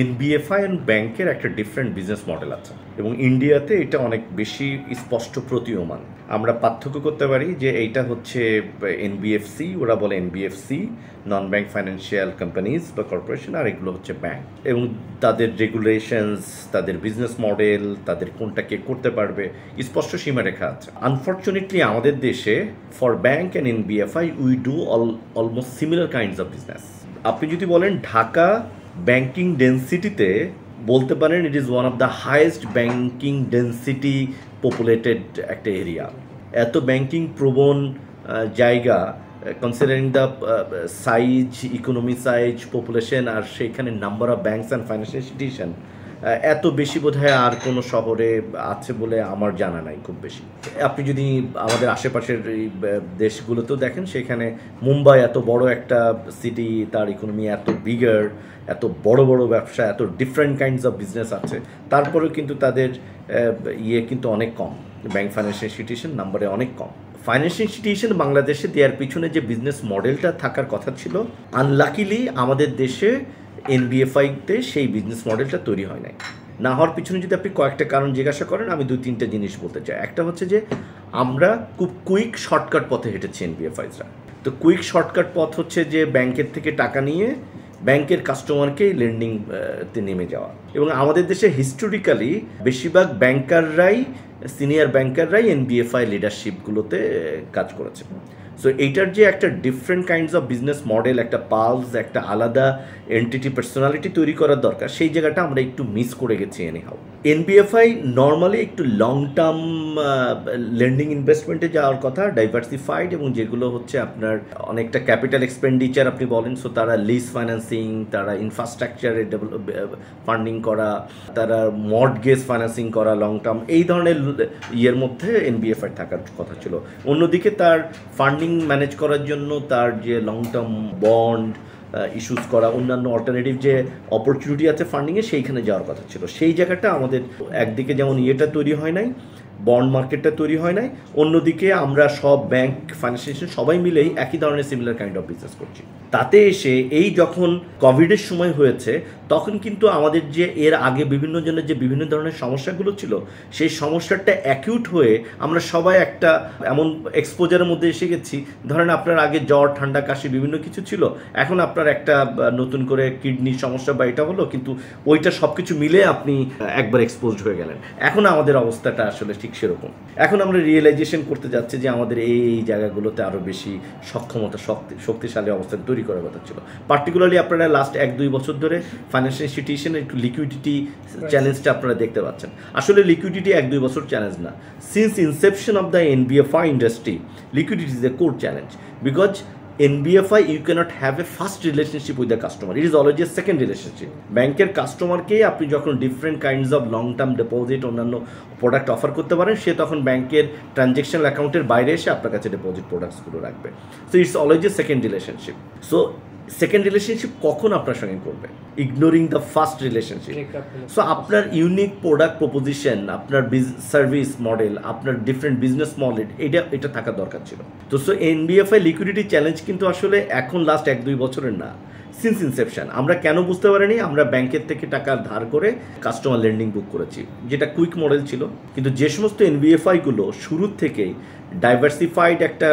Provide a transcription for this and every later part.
NBFI and ব্যাংকের একটা different business model আছে এবং ইন্ডিয়াতে এটা অনেক বেশি স্পষ্ট প্রতীয়মান। আমরা পার্থক্য করতে পারি যে এইটা হচ্ছে এনবিএফসি, ওরা বলে এনবিএফসি, নন ব্যাংক ফাইন্যান্সিয়াল কোম্পানিজ বা কর্পোরেশন, আর এগুলো হচ্ছে ব্যাংক। এবং তাদের রেগুলেশনস, তাদের বিজনেস মডেল, তাদের কোনটা কে করতে পারবে স্পষ্ট সীমারেখা আছে। আনফর্চুনেটলি আমাদের দেশে for bank and NBFI we do almost similar kinds of business. আপনি যদি বলেন ঢাকা ব্যাংকিং ডেন্সিটিতে বলতে পারেন it is one of the highest banking density populated একটা এরিয়া। এত ব্যাংকিং প্রবণ জায়গা, considering the size, economy size, population, আর সেইখানে number of banks and financial institution এত বেশি বোধহয় আর কোনো শহরে আছে বলে আমার জানা নাই খুব বেশি। আপনি যদি আমাদের আশেপাশের এই দেশগুলোতেও দেখেন, সেখানে মুম্বাই এত বড় একটা সিটি, তার ইকোনমি এত বিগার, এত বড় বড় ব্যবসা, এত ডিফারেন্ট কাইন্ডস অফ বিজনেস আছে, তারপরেও কিন্তু তাদের কিন্তু অনেক কম, ব্যাংক ফাইন্যান্সিয়াল ইনস্টিটিউশন নাম্বারে অনেক কম। ফাইন্যান্সিয়াল ইনস্টিটিউশন বাংলাদেশে দেওয়ার পিছনে যে বিজনেস মডেলটা থাকার কথা ছিল, আনলাকিলি আমাদের দেশে এনবিএফআইতে সেই বিজনেস মডেলটা তৈরি হয় নাই। না হওয়ার পিছনে যদি আপনি কয়েকটা কারণ জিজ্ঞাসা করেন, আমি 2-3টা জিনিস বলতে চাই। একটা হচ্ছে যে আমরা খুব কুইক শর্টকাট পথে হেঁটেছি এনবিএফআইসরা। তো কুইক শর্টকাট পথ হচ্ছে যে ব্যাংকের থেকে টাকা নিয়ে ব্যাংকের কাস্টমারকে লেন্ডিংতে নেমে যাওয়া। এবং আমাদের দেশে হিস্টোরিক্যালি বেশিরভাগ ব্যাংকাররাই, সিনিয়র ব্যাংকাররাই এনবিএফআই লিডারশিপগুলোতে কাজ করেছে। সো এইটার যে একটা different kinds of business model, একটা পালস, একটা আলাদা এন্টিটি পার্সোনালিটি তৈরি করার দরকার, সেই জায়গাটা আমরা একটু মিস করে গেছি এনিহাউ। এনবিএফআই নর্মালি একটু লং টার্ম লেন্ডিং ইনভেস্টমেন্টে যাওয়ার কথা, ডাইভার্সিফাইড, এবং যেগুলো হচ্ছে আপনার অনেকটা ক্যাপিটাল এক্সপেন্ডিচার আপনি বলেন, সো তারা লিজ ফাইন্যান্সিং, তারা ইনফ্রাস্ট্রাকচারে ফান্ডিং করা, তারা মর্টগেজ ফাইন্যান্সিং করা লং টার্ম, এই ধরনের ইয়ের মধ্যে এনবিএফআই থাকার কথা ছিল। অন্যদিকে তার ফান্ডিং ম্যানেজ করার জন্য তার যে লং টার্ম বন্ড ইস্যুস করা, অন্যান্য অল্টারনেটিভ যে অপরচুনিটি আছে ফান্ডিংয়ে, সেইখানে যাওয়ার কথা ছিল। সেই জায়গাটা আমাদের একদিকে যেমন ইয়েটা তৈরি হয় নাই, বন্ড মার্কেটটা তৈরি হয় নাই, অন্যদিকে আমরা সব ব্যাংক ফাইন্যান্সিয়েশন সবাই মিলেই একই ধরনের সিমিলার কাইন্ড অফ বিজনেস করছি। তাতে এসে এই যখন কোভিডের সময় হয়েছে, তখন কিন্তু আমাদের যে এর আগে বিভিন্ন জনের যে বিভিন্ন ধরনের সমস্যাগুলো ছিল, সেই সমস্যাটা অ্যাকিউট হয়ে আমরা সবাই একটা এমন এক্সপোজারের মধ্যে এসে গেছি। ধরেন আপনার আগে জ্বর, ঠান্ডা, কাশি বিভিন্ন কিছু ছিল, এখন আপনার একটা নতুন করে কিডনির সমস্যা বা এটা হলো, কিন্তু ওইটা সব কিছু মিলে আপনি একবার এক্সপোজড হয়ে গেলেন। এখন আমাদের অবস্থাটা আসলে ঠিক সেরকম। এখন আমরা রিয়েলাইজেশন করতে যাচ্ছি যে আমাদের এই জায়গাগুলোতে আরও বেশি সক্ষমতা, শক্তিশালী অবস্থান তৈরি করার কথা ছিল। পার্টিকুলারলি আপনারা লাস্ট 1-2 বছর ধরে ফাইন্যান্সিয়াল ইনস্টিটিউশনের একটু লিকুইডিটি চ্যালেঞ্জটা আপনারা দেখতে পাচ্ছেন। আসলে লিকুইডিটি 1-2 বছর চ্যালেঞ্জ না, since Inception of the NBFI industry liquidity is a core challenge. Because NBFI, you cannot have a first relationship with the customer. It is always a second relationship. ব্যাংকের কাস্টমারকে আপনি যখন different kinds of long term deposit, অন্যান্য product offer করতে পারেন, সে তখন ব্যাংকের transactional অ্যাকাউন্টের বাইরে এসে আপনার কাছে ডিপোজিট প্রোডাক্টসগুলো রাখবে। So it's always a second relationship. So second relationship কখন আপনার সঙ্গে করবে? Ignoring the first relationship. So আপনার ইউনিক প্রোডাক্ট প্রপোজিশন, আপনার সার্ভিস মডেল, আপনার ডিফারেন্ট বিজনেস মডেল, এটা থাকার দরকার ছিল। তো সো এনবিএফআই লিকুইডিটি চ্যালেঞ্জ কিন্তু আসলে এখন লাস্ট 1-2 বছরের না, সিন্স ইনসেপশন। আমরা কেন বুঝতে পারিনি? আমরা ব্যাংকের থেকে টাকা ধার করে কাস্টমার লেন্ডিং বুক করেছি, যেটা কুইক মডেল ছিল। কিন্তু যে সমস্ত এনবিএফআইগুলো শুরুর থেকেই ডাইভার্সিফাইড একটা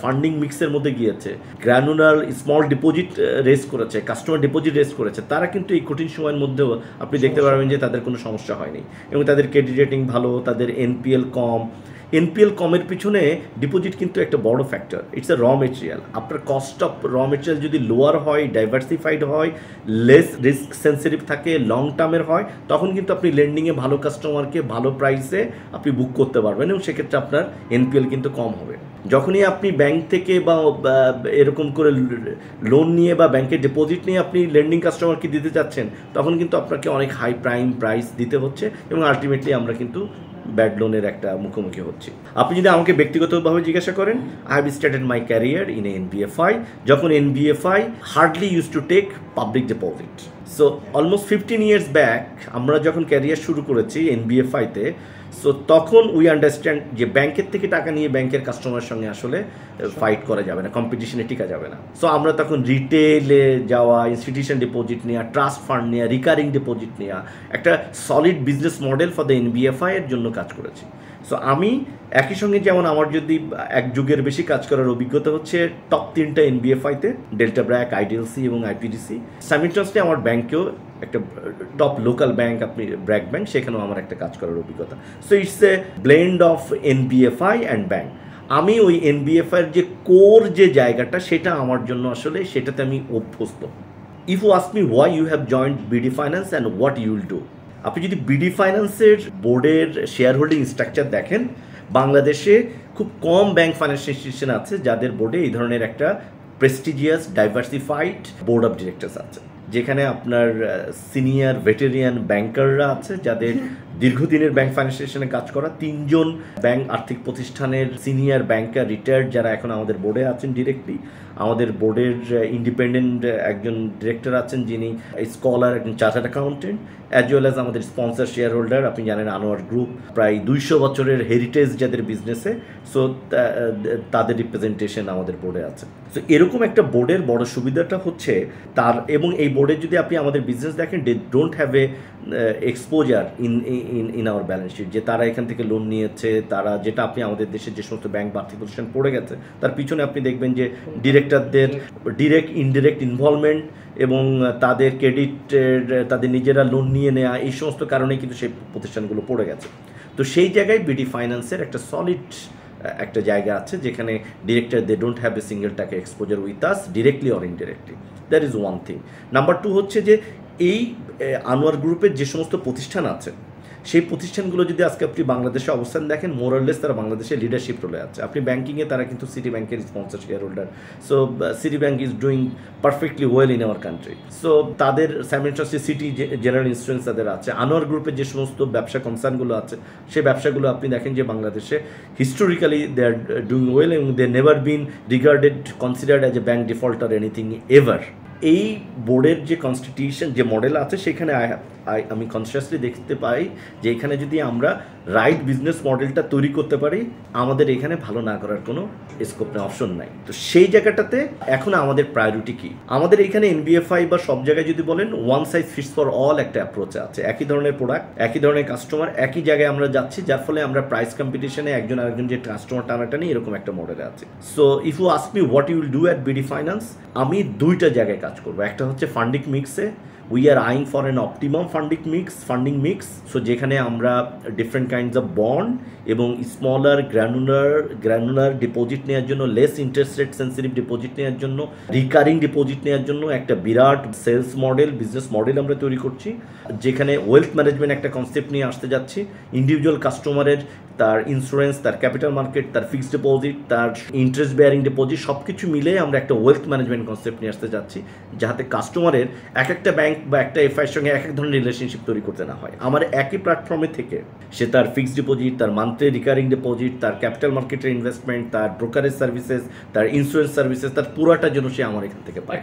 ফান্ডিং মিক্সের মধ্যে গিয়েছে, গ্র্যানুলার স্মল ডিপোজিট রেজ করেছে, কাস্টমার ডিপোজিট রেজ করেছে, তারা কিন্তু এই কঠিন সময়ের মধ্যেও আপনি দেখতে পারবেন যে তাদের কোনো সমস্যা হয়নি, এবং তাদের ক্রেডিট রেটিং ভালো, তাদের এনপিএল কম। এনপিএল কমের পিছনে ডিপোজিট কিন্তু একটা বড় ফ্যাক্টর। ইটস এ র মেটেরিয়াল। আপনার কস্ট অফ র মেটেরিয়াল যদি লোয়ার হয়, ডাইভার্সিফাইড হয়, লেস রিস্ক সেন্সিটিভ থাকে, লং টার্মের হয়, তখন কিন্তু আপনি লেন্ডিংয়ে ভালো কাস্টমারকে ভালো প্রাইসে আপনি বুক করতে পারবেন, এবং সেক্ষেত্রে আপনার এনপিএল কিন্তু কম হবে। যখনই আপনি ব্যাংক থেকে বা এরকম করে লোন নিয়ে বা ব্যাংকের ডিপোজিট নিয়ে আপনি লেন্ডিং কাস্টমারকে দিতে চাচ্ছেন, তখন কিন্তু আপনাকে অনেক হাই প্রাইস দিতে হচ্ছে, এবং আলটিমেটলি আমরা কিন্তু ব্যাড লোনের একটা মুখোমুখি হচ্ছে। আপনি যদি আমাকে ব্যক্তিগতভাবে জিজ্ঞাসা করেন, I have started my career in NBFI, যখন NBFI hardly use to take public deposit. So almost 15 years back আমরা যখন ক্যারিয়ার শুরু করেছি এনবিএফআইতে, সো তখন উই আন্ডারস্ট্যান্ড যে ব্যাংকের থেকে টাকা নিয়ে ব্যাংকের কাস্টমারের সঙ্গে আসলে ফাইট করা যাবে না, কম্পিটিশনে টিকা যাবে না। সো আমরা তখন রিটেলে যাওয়া, ইনস্টিটিউশন ডিপোজিট নেওয়া, ট্রাস্ট ফান্ড নেওয়া, রিকারিং ডিপোজিট নেওয়া, একটা solid business model for the NBFI এর জন্য কাজ করেছি। সো আমি একই সঙ্গে যেমন আমার যদি এক যুগের বেশি কাজ করার অভিজ্ঞতা হচ্ছে টপ 3টা এনবিএফআইতে, ডেল্টা ব্র্যাক, আইডিএলসি এবং আইপিডিসি। সাইমিলটেনিয়াসলি আমার ব্যাংকেও একটা টপ লোকাল ব্যাংক, আপনি ব্র্যাক ব্যাংক, সেখানেও আমার একটা কাজ করার অভিজ্ঞতা। So it's a blend of NBFI and bank. আমি ওই এনবিএফআইয়ের যে কোর যে জায়গাটা, সেটা আমার জন্য আসলে সেটাতে আমি অভ্যস্ত। If you ask me why you have joined BD finance and what you will do, আপনি যদি বিডি ফাইন্যান্সের বোর্ডের শেয়ার হোল্ডিং স্ট্রাকচার দেখেন, বাংলাদেশে খুব কম ব্যাংক ফাইন্যান্সিয়াল ইনস্টিটিউশন আছে যাদের বোর্ডে এই ধরনের একটা prestigious diversified board of directors আছে, যেখানে আপনার সিনিয়র ভেটেরিয়ান ব্যাংকাররা আছে যাদের দীর্ঘদিনের ব্যাংক ফাইন্যান্সিয়েশনে কাজ করা, 3জন ব্যাংক আর্থিক প্রতিষ্ঠানের সিনিয়র ব্যাংকার রিটায়ার্ড যারা এখন আমাদের বোর্ডে আছেন ডিরেক্টলি। আমাদের বোর্ডের ইন্ডিপেন্ডেন্ট একজন ডিরেক্টর আছেন যিনি স্কলার, একজন chartered accountant, as well as আমাদের স্পন্সর শেয়ার হোল্ডার, আপনি জানেন আনোয়ার গ্রুপ, প্রায় 200 বছরের হেরিটেজ যাদের বিজনেসে। সো তাদের রিপ্রেজেন্টেশন আমাদের বোর্ডে আছে। সো এরকম একটা বোর্ডের বড় সুবিধাটা হচ্ছে তার, এবং এই বোর্ডে যদি আপনি আমাদের বিজনেস দেখেন, they don't have a exposure in our balance sheet, যে তারা এখান থেকে লোন নিয়েছে, তারা যেটা আপনি আমাদের দেশে যে সমস্ত ব্যাংক বা আর্থিক প্রতিষ্ঠান পড়ে গেছে, তার পিছনে আপনি দেখবেন যে ডিরেক্টরদের ডিরেক্ট ইনডিরেক্ট ইনভলভমেন্ট এবং তাদের ক্রেডিটের, তাদের নিজেরা লোন নিয়ে নেওয়া, এই সমস্ত কারণেই কিন্তু সেই প্রতিষ্ঠানগুলো পড়ে গেছে। তো সেই জায়গায় বিডি ফাইন্যান্সের একটা সলিড একটা জায়গা আছে যেখানে director they don't have a single টাকা exposure with us directly or indirectly. That is one thing. Number 2 হচ্ছে যে এই আনোয়ার গ্রুপের যে সমস্ত প্রতিষ্ঠান আছে, সেই প্রতিষ্ঠানগুলো যদি আজকে আপনি বাংলাদেশে অবস্থান দেখেন, মোরাললেস তারা বাংলাদেশে লিডারশিপ রোলে আছে। আপনি ব্যাংকিংয়ে তারা কিন্তু সিটি ব্যাংকের sponsor share holder. So city bank is doing perfectly well in our country. So তাদের সাইমেন্টাসলি সিটি জেনারেল ইন্স্যুরেন্স তাদের আছে। আনোয়ার গ্রুপের যে সমস্ত ব্যবসা কনসার্নগুলো আছে, সেই ব্যবসাগুলো আপনি দেখেন যে বাংলাদেশে historically they are doing well এবং they never been regarded considered as a bank default or anything ever. এই বোর্ডের যে কনস্টিটিউশন যে মডেল আছে, সেখানে আমি কনসিয়াসলি দেখতে পাই যে এখানে যদি আমরা রাইট বিজনেস মডেলটা তৈরি করতে পারি, আমাদের এখানে ভালো না করার কোনো স্কোপ নেই, অপশন নাই। তো সেই জায়গাটাতে এখন আমাদের প্রায়োরিটি কি? আমাদের এখানে এনবিএফআই বা সব জায়গায় যদি বলেন, one size fits for all একটা অ্যাপ্রোচ আছে। একই ধরনের প্রোডাক্ট, একই ধরনের কাস্টমার, একই জায়গায় আমরা যাচ্ছি, যার ফলে আমরা প্রাইস কম্পিটিশনে একজন আরেকজন যে কাস্টমার টানাটানি এরকম একটা মডেলে আছে। So if you ask me what you will do at BD finance, আমি 2টা জায়গায় কাজ করবো। একটা হচ্ছে ফান্ডিং মিক্সে, we are eyeing for an optimum funding mix. So যেখানে আমরা ডিফারেন্ট কাইন্ডস অফ বন্ড এবং স্মলার গ্র্যানুলার ডিপোজিট নেওয়ার জন্য, less interest rate sensitive deposit নেওয়ার জন্য, রিকারিং ডিপোজিট নেওয়ার জন্য একটা বিরাট সেলস মডেল, বিজনেস মডেল আমরা তৈরি করছি, যেখানে ওয়েলথ ম্যানেজমেন্ট একটা কনসেপ্ট নিয়ে আসতে যাচ্ছি। ইন্ডিভিজুয়াল কাস্টমারের তার ইন্স্যুরেন্স, তার ক্যাপিটাল মার্কেট, তার ফিক্সড ডিপোজিট, তার ইন্টারেস্ট বেয়ারিং ডিপোজিট, সব কিছু মিলে আমরা একটা ওয়েলথ ম্যানেজমেন্ট কনসেপ্ট নিয়ে আসতে যাচ্ছি, যাতে কাস্টমারের এক একটা ব্যাংক বা একটা এফআইয়ের সঙ্গে এক এক ধরনের রিলেশনশিপ তৈরি করতে না হয়। আমার একই প্ল্যাটফর্মে থেকে সে তার ফিক্সড ডিপোজিট, তার মান্থলি রিকারিং ডিপোজিট, তার ক্যাপিটাল মার্কেটের ইনভেস্টমেন্ট, তার ব্রোকারেজ সার্ভিসেস, তার ইন্স্যুরেন্স সার্ভিসেস, তার পুরাটা যেন সে আমার এখান থেকে পায়,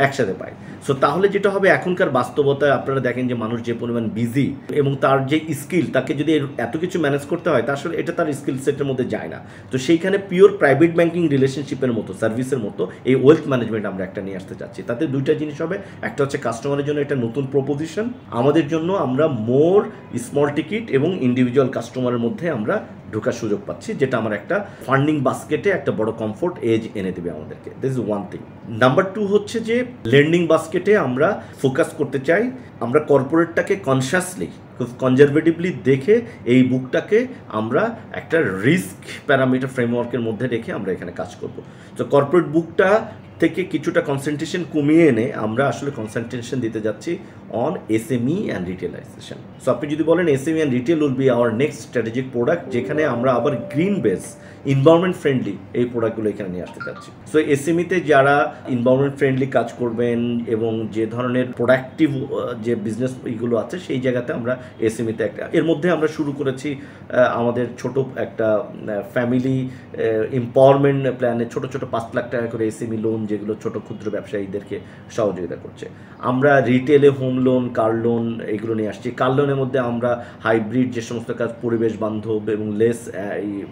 একসাথে পায়। সো তাহলে যেটা হবে, এখনকার বাস্তবতায় আপনারা দেখেন যে মানুষ যে পরিমাণ বিজি এবং তার যে স্কিল, তাকে যদি এত কিছু ম্যানেজ করতে হয়, তা আসলে এটা তার স্কিল সেটের মধ্যে যায় না। তো সেইখানে পিওর প্রাইভেট ব্যাংকিং রিলেশনশিপের মতো, সার্ভিসের মতো এই ওয়েলথ ম্যানেজমেন্ট আমরা একটা নিয়ে আসতে চাচ্ছি। তাতে 2টা জিনিস হবে। একটা হচ্ছে কাস্টমারের জন্য একটা নতুন প্রপোজিশন, আমাদের জন্য আমরা মোর স্মল টিকিট এবং ইন্ডিভিজুয়াল কাস্টমারের মধ্যে আমরা ঢোকার সুযোগ পাচ্ছি, যেটা আমার একটা ফান্ডিং বাস্কেটে একটা বড় কমফোর্ট এজ এনে দেবে আমাদেরকে। This is one thing. Number 2 হচ্ছে যে লেন্ডিং বাস্কেটে আমরা ফোকাস করতে চাই। আমরা কর্পোরেটটাকে কনসিয়াসলি, খুব কনজারভেটিভলি দেখে এই বুকটাকে আমরা একটা রিস্ক প্যারামিটার ফ্রেমওয়ার্কের মধ্যে রেখে আমরা এখানে কাজ করব। তো কর্পোরেট বুকটা থেকে কিছুটা কনসেন্ট্রেশন কমিয়ে এনে আমরা আসলে কনসেন্ট্রেশন দিতে যাচ্ছি অন এসএমই অ্যান্ড রিটেলাইজেশন। সো আপনি যদি বলেন SME and retail will be hour next strategic product, যেখানে আমরা আবার গ্রিন বেস, ইনভায়রনমেন্ট ফ্রেন্ডলি এই প্রোডাক্টগুলো এখানে নিয়ে আসতে চাচ্ছি। সো এসএমইতে যারা ইনভায়রনমেন্ট ফ্রেন্ডলি কাজ করবেন এবং যে ধরনের প্রোডাক্টিভ যে বিজনেস এইগুলো আছে, সেই জায়গাতে আমরা এসএমইতে একটা, এর মধ্যে আমরা শুরু করেছি আমাদের ছোট একটা ফ্যামিলি এম্পাওয়ারমেন্ট প্ল্যানে ছোট ছোট 5 লাখ টাকা করে এসএমই লোন যেগুলো ছোট ক্ষুদ্র ব্যবসায়ীদেরকে সহযোগিতা করছে। আমরা রিটেলে হোম লোন, কার লোন এগুলো নিয়ে আসছি। কার লোনের মধ্যে আমরা হাইব্রিড যে সমস্ত কাজ পরিবেশ বান্ধব এবং লেস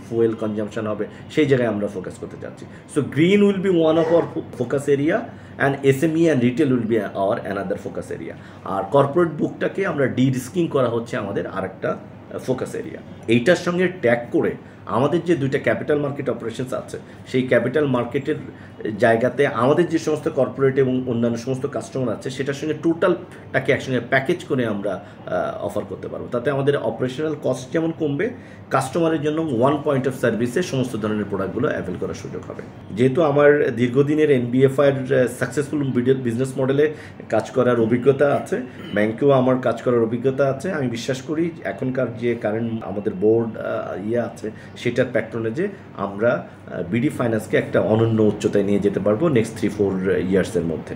ফুয়েল কনজাম্পশন হবে সেই জায়গায় আমরা ফোকাস করতে চাচ্ছি। So green will be one of our focus area and SME and retail will be our another focus area. আর কর্পোরেট বুকটাকে আমরা ডিরিস্কিং করা হচ্ছে আমাদের আরেকটা ফোকাস এরিয়া। এইটার সঙ্গে ট্যাগ করে আমাদের যে দুইটা ক্যাপিটাল মার্কেট অপারেশনস আছে সেই ক্যাপিটাল মার্কেটের জায়গাতে আমাদের যে সমস্ত কর্পোরেট এবং অন্যান্য সমস্ত কাস্টমার আছে সেটার সঙ্গে টোটালটাকে একসঙ্গে প্যাকেজ করে আমরা অফার করতে পারবো। তাতে আমাদের অপারেশনাল কস্ট যেমন কমবে, কাস্টমারের জন্য ওয়ান পয়েন্ট অফ সার্ভিসে সমস্ত ধরনের প্রোডাক্টগুলো অ্যাভেল করার সুযোগ হবে। যেহেতু আমার দীর্ঘদিনের এনবিএফআইয়ের সাকসেসফুল বিজনেস মডেলে কাজ করার অভিজ্ঞতা আছে, ব্যাংকেও আমার কাজ করার অভিজ্ঞতা আছে, আমি বিশ্বাস করি এখনকার যে কারেন্ট আমাদের বোর্ড আছে সেটার প্যাট্রনেজে আমরা বিডি ফাইন্যান্সকে একটা অনন্য উচ্চতায় নিয়ে যেতে পারবো নেক্সট 3-4 ইয়ার্সের মধ্যে।